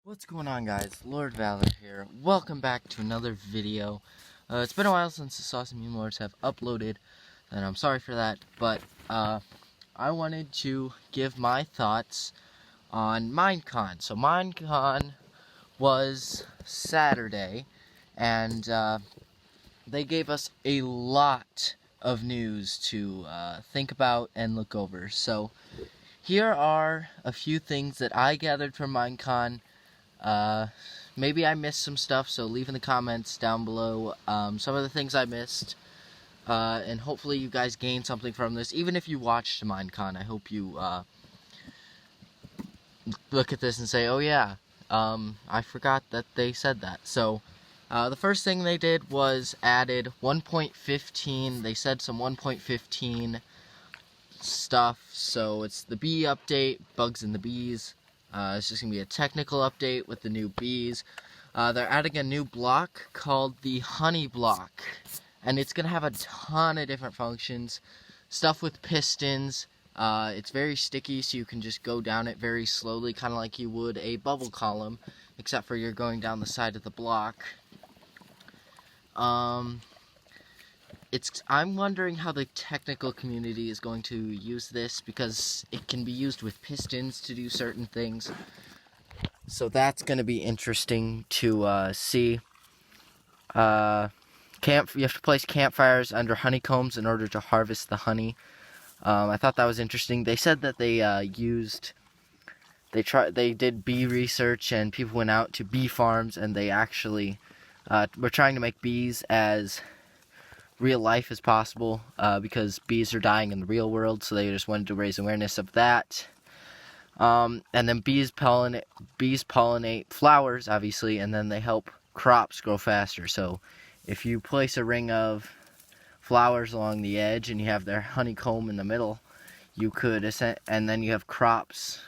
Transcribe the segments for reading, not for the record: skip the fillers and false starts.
What's going on, guys? Lord Valor here. Welcome back to another video. It's been a while since the Saucy Meme Lords have uploaded, and I'm sorry for that, but I wanted to give my thoughts on Minecon. So Minecon was Saturday, and they gave us a lot of news to think about and look over. So here are a few things that I gathered from Minecon. Maybe I missed some stuff, so leave in the comments down below some of the things I missed, and hopefully you guys gained something from this. Even if you watched Minecon, I hope you look at this and say, oh yeah, I forgot that they said that. So the first thing they did was added 1.15. They said some 1.15 stuff, so it's the bee update, bugs in the bees. It's just going to be a technical update with the new bees. They're adding a new block called the honey block, and it's going to have a ton of different functions. Stuff with pistons. It's very sticky, so you can just go down it very slowly, kind of like you would a bubble column, except for you're going down the side of the block. I'm wondering how the technical community is going to use this, because it can be used with pistons to do certain things. So that's going to be interesting to see. You have to place campfires under honeycombs in order to harvest the honey. I thought that was interesting. They said that they did bee research, and people went out to bee farms, and they actually were trying to make bees as real life as possible, because bees are dying in the real world, so they just wanted to raise awareness of that. And then bees pollinate flowers, obviously, and then they help crops grow faster. So if you place a ring of flowers along the edge and you have their honeycomb in the middle, you could and then you have crops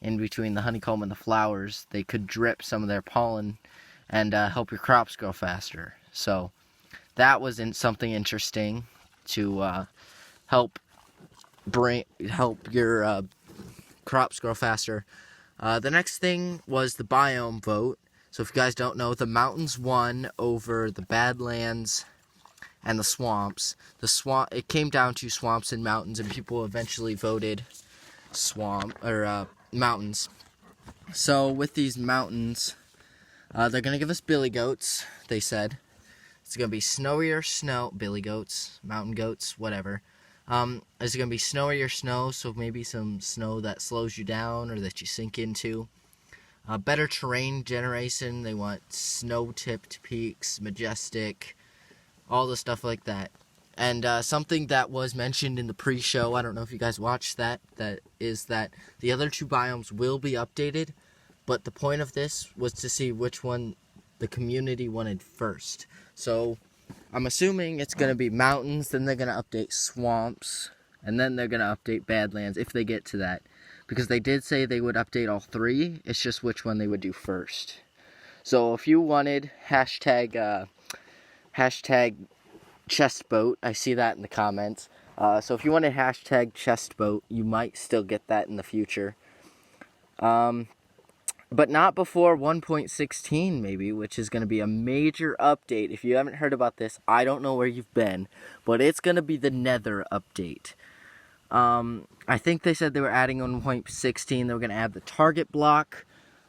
in between the honeycomb and the flowers, they could drip some of their pollen and help your crops grow faster. So that was something interesting to help your crops grow faster. The next thing was the Biome Vote. So if you guys don't know, the mountains won over the Badlands and the swamps. It came down to swamps and mountains, and people eventually voted mountains. So with these mountains, they're gonna give us billy goats. They said it's gonna be snowier snow, billy goats, mountain goats, whatever. Is it going to be snowy or snow, so maybe some snow that slows you down or that you sink into. Better terrain generation, they want snow-tipped peaks, majestic, all the stuff like that. And something that was mentioned in the pre-show, I don't know if you guys watched that is that the other two biomes will be updated, but the point of this was to see which one the community wanted first. So I'm assuming it's going to be mountains, then they're going to update swamps, and then they're going to update Badlands, if they get to that. Because they did say they would update all three, it's just which one they would do first. So if you wanted hashtag chestboat, I see that in the comments. So if you wanted hashtag chestboat, you might still get that in the future. But not before 1.16 maybe, which is going to be a major update. If you haven't heard about this, I don't know where you've been, but it's going to be the Nether update. I think they said they were adding 1.16. They were going to add the target block.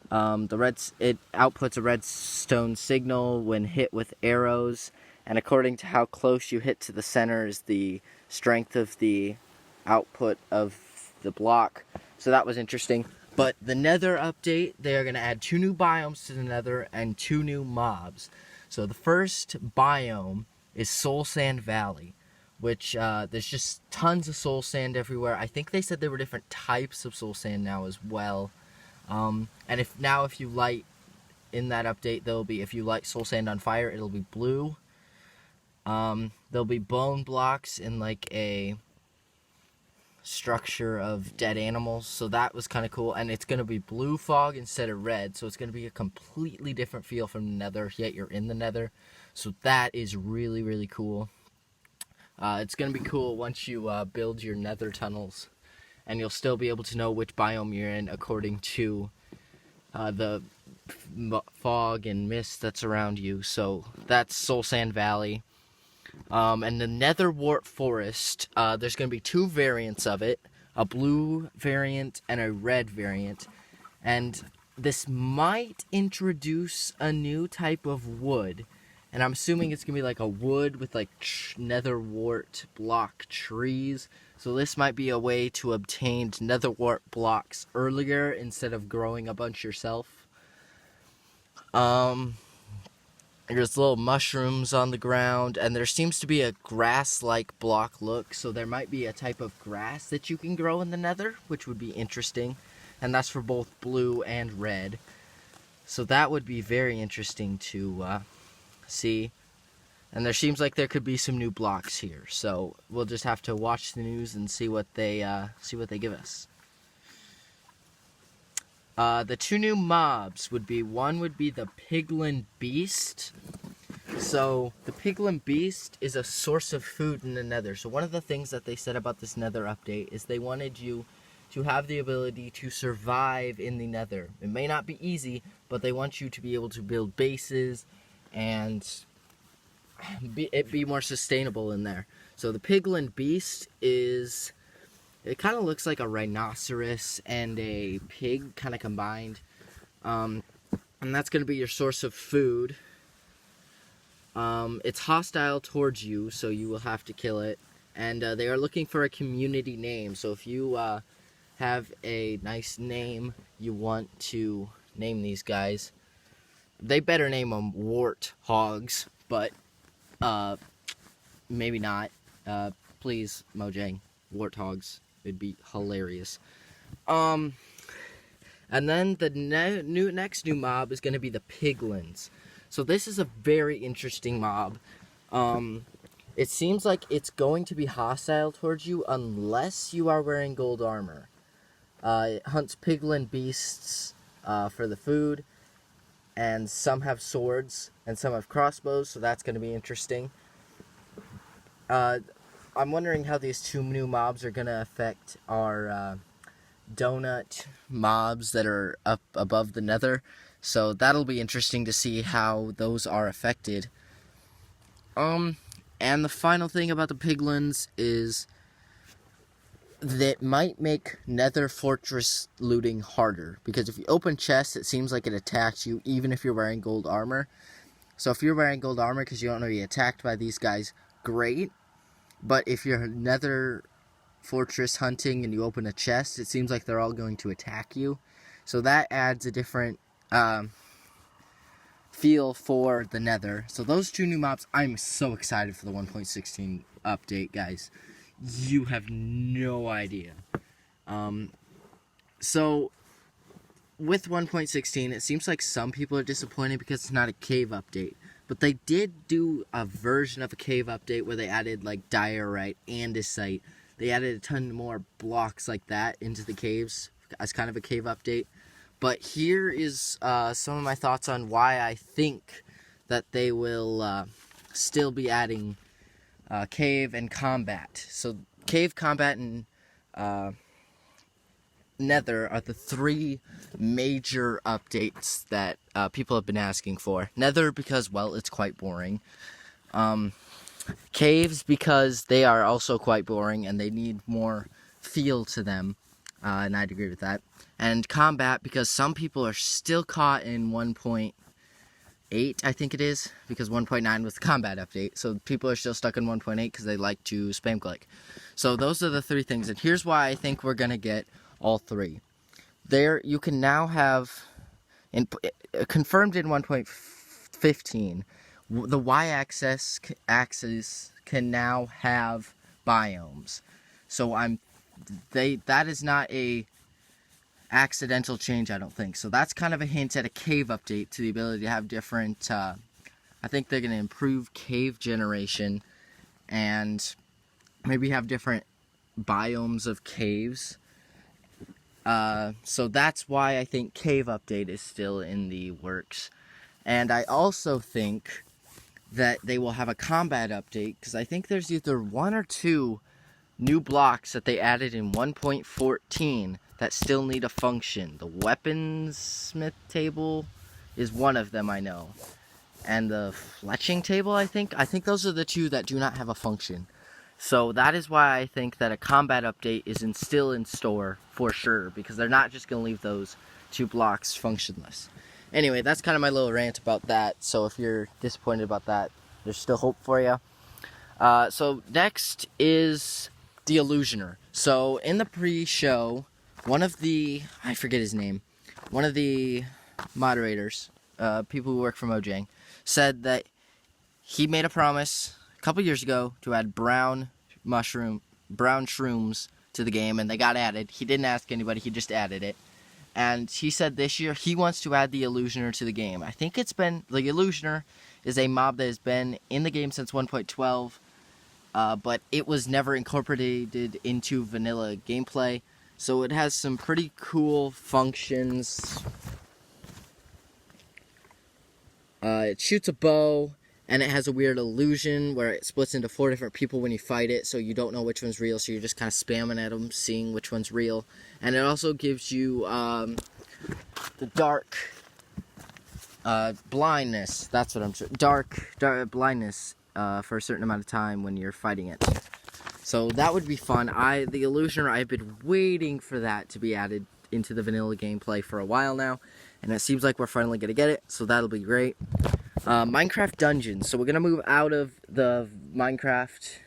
It outputs a redstone signal when hit with arrows, and according to how close you hit to the center is the strength of the output of the block. So that was interesting. But the Nether update, they are going to add 2 new biomes to the Nether and 2 new mobs. So the first biome is Soul Sand Valley, which there's just tons of soul sand everywhere. I think they said there were different types of soul sand now as well. And if you light in that update, if you light soul sand on fire, it'll be blue. There'll be bone blocks in like a structure of dead animals, so that was kind of cool. And it's going to be blue fog instead of red, so it's going to be a completely different feel from the Nether, yet you're in the Nether, so that is really, really cool. It's going to be cool once you build your Nether tunnels, and you'll still be able to know which biome you're in according to the fog and mist that's around you. So that's Soul Sand Valley. And the Nether Wart Forest, there's going to be two variants of it, a blue variant and a red variant. And this might introduce a new type of wood. And I'm assuming it's going to be like a wood with like nether wart block trees. So this might be a way to obtain nether wart blocks earlier instead of growing a bunch yourself. There's little mushrooms on the ground, and there seems to be a grass-like block look, so there might be a type of grass that you can grow in the nether, which would be interesting. And that's for both blue and red. So that would be very interesting to see. And there seems like there could be some new blocks here, so we'll just have to watch the news and see what they give us. The two new mobs would be, one would be the Piglin Beast. So the Piglin Beast is a source of food in the nether. So one of the things that they said about this nether update is they wanted you to have the ability to survive in the nether. It may not be easy, but they want you to be able to build bases and be more sustainable in there. So the Piglin Beast is, it kind of looks like a rhinoceros and a pig kind of combined. And that's going to be your source of food. It's hostile towards you, so you will have to kill it. And they are looking for a community name. So if you have a nice name you want to name these guys, they better name them Warthogs, but maybe not. Please, Mojang, Warthogs. It'd be hilarious. And then the next new mob is going to be the Piglins. So this is a very interesting mob. It seems like it's going to be hostile towards you unless you are wearing gold armor. It hunts Piglin beasts for the food, and some have swords and some have crossbows, so that's going to be interesting. I'm wondering how these two new mobs are going to affect our donut mobs that are up above the nether. So that'll be interesting to see how those are affected. And the final thing about the Piglins is that might make nether fortress looting harder. Because if you open chests, it seems like it attacks you even if you're wearing gold armor. So if you're wearing gold armor because you don't want to be attacked by these guys, great. But if you're nether fortress hunting and you open a chest, it seems like they're all going to attack you. So that adds a different feel for the nether. So those two new mobs, I'm so excited for the 1.16 update, guys. You have no idea. So with 1.16, it seems like some people are disappointed because it's not a cave update. But they did do a version of a cave update where they added like diorite, andesite. They added a ton more blocks like that into the caves as kind of a cave update. But here is some of my thoughts on why I think that they will still be adding cave and combat. So cave, combat, and nether are the three major updates that people have been asking for. Nether because, well, it's quite boring. Caves because they are also quite boring and they need more feel to them, and I'd agree with that. And combat because some people are still caught in 1.8, I think it is, because 1.9 was the combat update. So people are still stuck in 1.8 because they like to spam click. So those are the three things, and here's why I think we're gonna get all three. There, you can now have, confirmed in 1.15, the y-axis can now have biomes. So that is not a accidental change, I don't think. So that's kind of a hint at a cave update to the ability to have different, I think they're going to improve cave generation and maybe have different biomes of caves. So that's why I think cave update is still in the works. And I also think that they will have a combat update, because I think there's either one or two new blocks that they added in 1.14 that still need a function. The weaponsmith table is one of them, I know. And the fletching table, I think those are the two that do not have a function. So that is why I think that a combat update is still in store for sure, because they're not just going to leave those 2 blocks functionless. Anyway, that's kind of my little rant about that. So if you're disappointed about that, there's still hope for you. So next is the Illusioner. So in the pre-show, I forget his name, one of the moderators, people who work for Mojang, said that he made a promise a couple years ago to add brown shrooms to the game, and they got added. He didn't ask anybody, he just added it. And he said this year he wants to add the Illusioner to the game. I think the Illusioner is a mob that has been in the game since 1.12, but it was never incorporated into vanilla gameplay. So it has some pretty cool functions. It shoots a bow, and it has a weird illusion where it splits into 4 different people when you fight it, so you don't know which one's real, so you're just kind of spamming at them, seeing which one's real. And it also gives you the dark blindness. That's what I'm trying. Dark blindness for a certain amount of time when you're fighting it. So that would be fun. The Illusioner, I've been waiting for that to be added into the vanilla gameplay for a while now, and it seems like we're finally going to get it, so that'll be great. Minecraft Dungeons. So we're going to move out of the Minecraft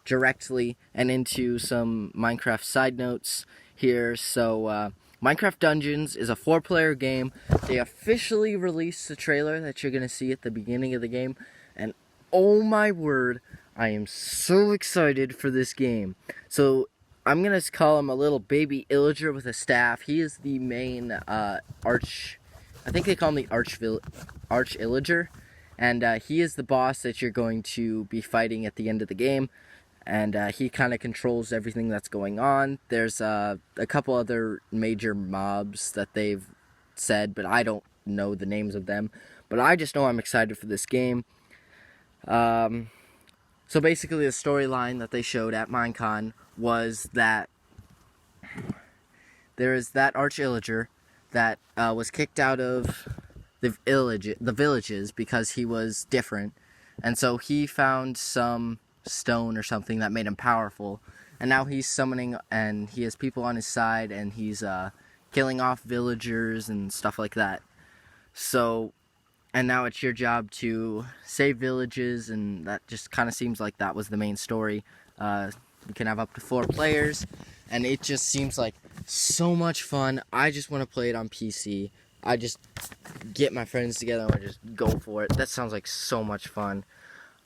directly and into some Minecraft side notes here. So Minecraft Dungeons is a 4-player game. They officially released the trailer that you're going to see at the beginning of the game, and oh my word, I am so excited for this game. So I'm going to call him a little baby illager with a staff. He is the main I think they call him the arch illager, and he is the boss that you're going to be fighting at the end of the game, and he kind of controls everything that's going on. There's a couple other major mobs that they've said, but I don't know the names of them, but I just know I'm excited for this game. So basically the storyline that they showed at Minecon was that there is that arch illager that was kicked out of the villages because he was different, and so he found some stone or something that made him powerful, and now he's summoning, and he has people on his side, and he's killing off villagers and stuff like that. So, and now it's your job to save villages, and that just kind of seems like that was the main story. You can have up to 4 players, and it just seems like so much fun. I just want to play it on PC. I just get my friends together and just go for it. That sounds like so much fun.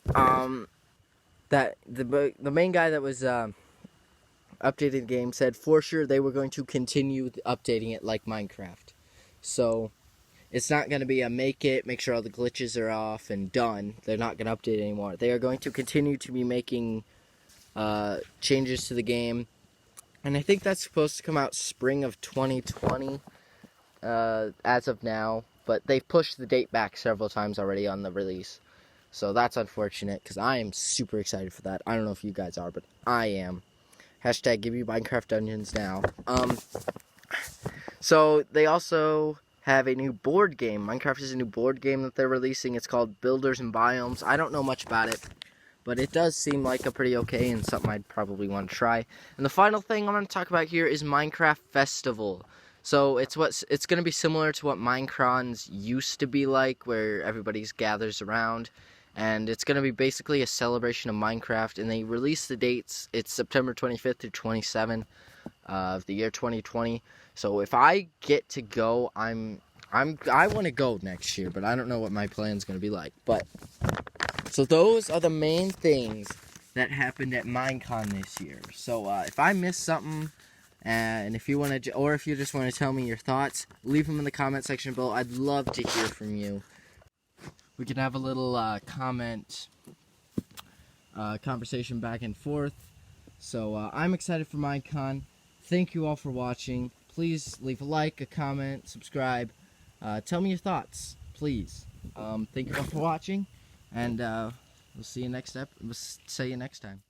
That the main guy that was updating the game said for sure they were going to continue updating it like Minecraft. So it's not going to be a make sure all the glitches are off and done. They're not going to update it anymore. They are going to continue to be making changes to the game. And I think that's supposed to come out spring of 2020 as of now. But they've pushed the date back several times already on the release. So that's unfortunate, because I am super excited for that. I don't know if you guys are, but I am. Hashtag give me Minecraft Dungeons now. So they also have a new board game. Minecraft is a new board game that they're releasing. It's called Builders and Biomes. I don't know much about it, but it does seem like a pretty okay and something I'd probably want to try. And the final thing I'm going to talk about here is Minecraft Festival. So it's going to be similar to what Minecons used to be like, where everybody gathers around. And it's going to be basically a celebration of Minecraft. And they release the dates. It's September 25th through 27th of the year 2020. So if I get to go, I want to go next year, but I don't know what my plan's going to be like. But so those are the main things that happened at Minecon this year. So if I missed something, and if you want to, or if you just want to tell me your thoughts, leave them in the comment section below. I'd love to hear from you. We can have a little conversation back and forth. So I'm excited for Minecon. Thank you all for watching. Please leave a like, a comment, subscribe. Tell me your thoughts, please. Thank you all for watching, and we'll see you next time.